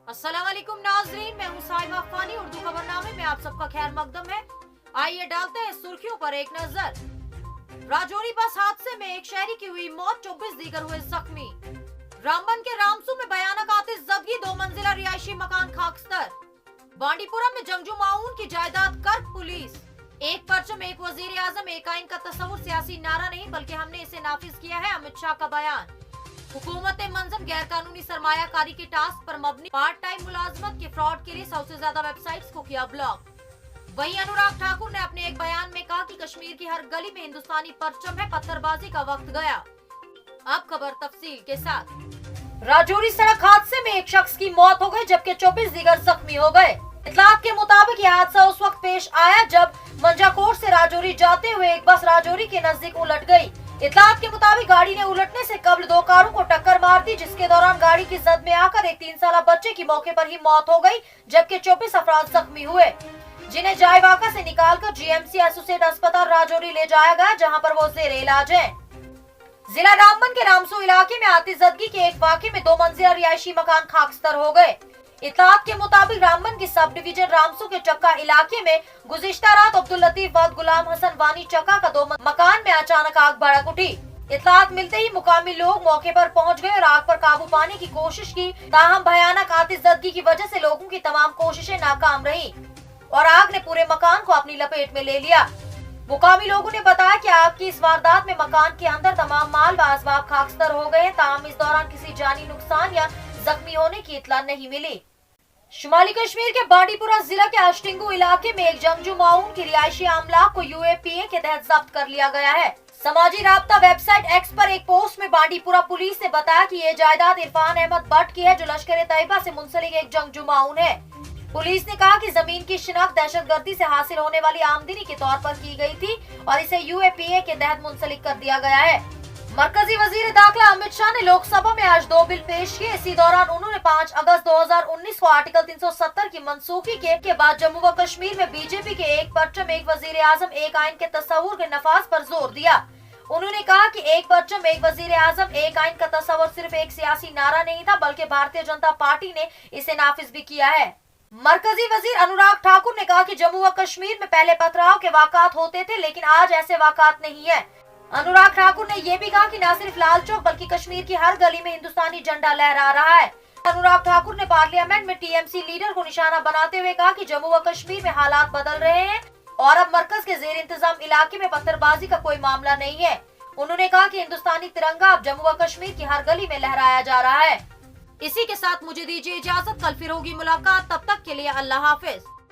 अस्सलाम वालेकुम नाजरीन, मैं हूँ साहिबा फानी। उर्दू खबरनामे में आप सबका खैर मकदम है। आइए डालते हैं सुर्खियों पर एक नजर। राजौरी बस हादसे में एक शहरी की हुई मौत, 24 दीगर हुए जख्मी। रामबन के रामसू में भयानक आतिशज़दगी, 2 मंजिला रिहायशी मकान खाकस्तर। बांडीपुरा में जंगजू माऊन की जायदाद कर्क पुलिस। एक परचम एक वजीर आजम एक आइन का तस्वुर सियासी नारा नहीं बल्कि हमने इसे नाफिज किया है, अमित शाह का बयान। हुकूमत मंजम गैर कानूनी सरमायाकारी के टास्क पर मबनी पार्ट टाइम मुलाजमत के फ्रॉड के लिए 100 से ज्यादा वेबसाइट्स को किया ब्लॉक। वहीं अनुराग ठाकुर ने अपने एक बयान में कहा कि कश्मीर की हर गली में हिंदुस्तानी परचम है, पत्थरबाजी का वक्त गया। अब खबर तफसील के साथ। राजौरी सड़क हादसे में एक शख्स की मौत हो गई जबकि 24 दीगर जख्मी हो गए। इत्तलात के मुताबिक यह हादसा उस वक्त पेश आया जब मंजाकोट से राजौरी जाते हुए एक बस राजौरी के नजदीक उलट गई। इत्तलात के मुताबिक गाड़ी ने उलटने से कबल 2 कारों को टक्कर मार दी, जिसके दौरान गाड़ी की जद में आकर एक 3 साला बच्चे की मौके पर ही मौत हो गई जबकि 24 अफराद जख्मी हुए, जिन्हें जायवाका से निकालकर जीएमसी एसोसिएट अस्पताल राजौरी ले जाया गया, जहां पर वो जेर इलाज है। जिला रामबन के रामसू इलाके में आतिशज़दगी के एक वाक़े में 2 मंजिला रिहायशी मकान खाकस्तर हो गए। इत्तलात के मुताबिक रामबन के सब डिवीजन रामसू के चक्का इलाके में गुज़िश्ता रात अब्दुल लतीफ व गुलाम हसन वानी चक्का का 2 मकान में अचानक आग भड़क उठी। इत्तलात मिलते ही मुकामी लोग मौके पर पहुंच गए और आग पर काबू पाने की कोशिश की, ताहम भयानक आतिशज़दगी की वजह से लोगों की तमाम कोशिशें नाकाम रही और आग ने पूरे मकान को अपनी लपेट में ले लिया। मुकामी लोगों ने बताया कि आग की इस वारदात में मकान के अंदर तमाम माल व असबाब खाकस्तर हो गए, ताहम इस दौरान किसी जानी नुकसान या जख्मी होने की इत्तला नहीं मिली। शुमाली कश्मीर के बांडीपुरा जिला के अश्टिंगू इलाके में एक जंगजू माऊन की रिहायशी अमलाक को यूएपीए के तहत जब्त कर लिया गया है। समाजी राब्ता वेबसाइट एक्स पर एक पोस्ट में बांडीपुरा पुलिस ने बताया कि ये जायदाद इरफान अहमद भट्ट की है, जो लश्कर तैयबा से मुंसलिक एक जंगजू माऊन है। पुलिस ने कहा कि जमीन की शिनाख्त दहशतगर्दी से हासिल होने वाली आमदनी के तौर पर की गई थी और इसे यूएपीए के तहत मुंसलिक कर दिया गया है। मरकजी वजीर दाखिला अमित शाह ने लोकसभा में आज 2 बिल पेश किए। इसी दौरान उन्होंने 5 अगस्त 2019 को आर्टिकल 370 की मनसूखी के बाद जम्मू व कश्मीर में बीजेपी के एक परचम एक वजीर आजम एक आइन के तस्वुर के नफाज पर जोर दिया। उन्होंने कहा कि एक परचम एक वजीर आजम एक आइन का तस्वुर सिर्फ एक सियासी नारा नहीं था बल्कि भारतीय जनता पार्टी ने इसे नाफिज भी किया है। मरकजी वजीर अनुराग ठाकुर ने कहा कि जम्मू व कश्मीर में पहले पथराव के वाक़ात होते थे लेकिन आज ऐसे वाक़ात नहीं है। अनुराग ठाकुर ने यह भी कहा कि न सिर्फ लाल चौक बल्कि कश्मीर की हर गली में हिंदुस्तानी झंडा लहरा रहा है। अनुराग ठाकुर ने पार्लियामेंट में टीएमसी लीडर को निशाना बनाते हुए कहा कि जम्मू व कश्मीर में हालात बदल रहे हैं और अब मरकज के जेर इंतजाम इलाके में पत्थरबाजी का कोई मामला नहीं है। उन्होंने कहा कि हिंदुस्तानी तिरंगा अब जम्मू व कश्मीर की हर गली में लहराया जा रहा है। इसी के साथ मुझे दीजिए इजाजत, कल फिर होगी मुलाकात, तब तक के लिए अल्लाह हाफिज।